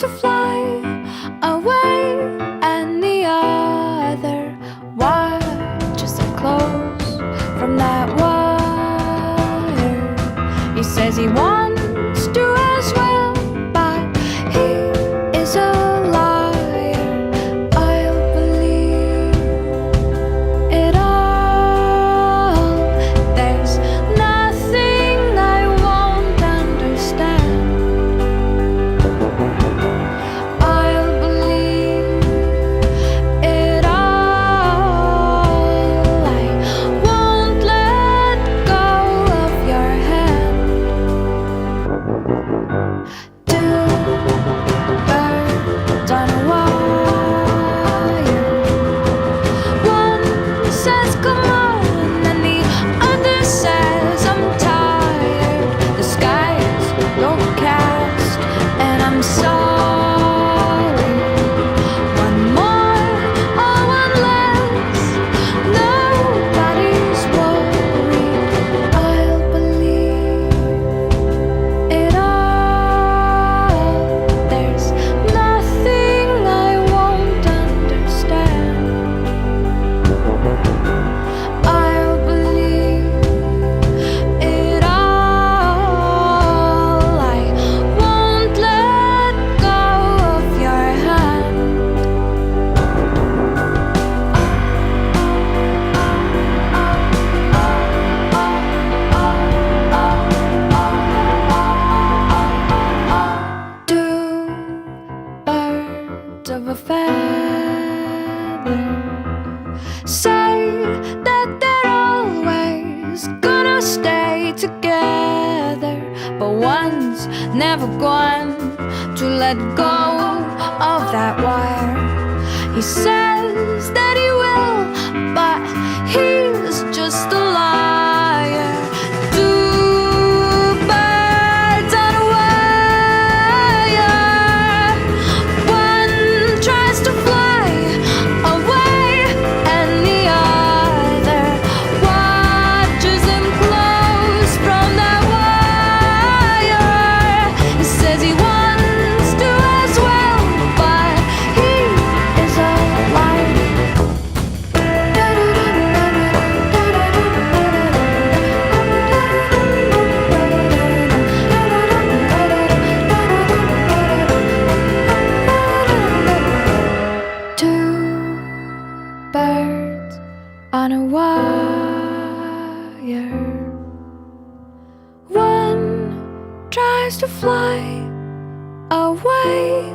to fly away, and the other watches it close from that wire. He says he wants to as well, but he is a liar. I'll believe it all. There's nothing I won't understand. I'll believe it all. I won't let go of your hand. Two birds on a wire. One says come on, and the other says I'm tired. The sky is overcast, and I'm sorry. One more or one less, nobody's worried. I'll believe it all. There's nothing I won't understand. I'll believe it all. I won't let go of your hand. Two birds of a feather say that they're always gonna stay together, but one's never going to let go of that wire. He says that he will, but he's just a liar. Two birds on a wire. One tries to fly away, and the other watches him close from that wire. He says he wants to as well, but he is a liar. Two birds on a wire. One tries to fly away,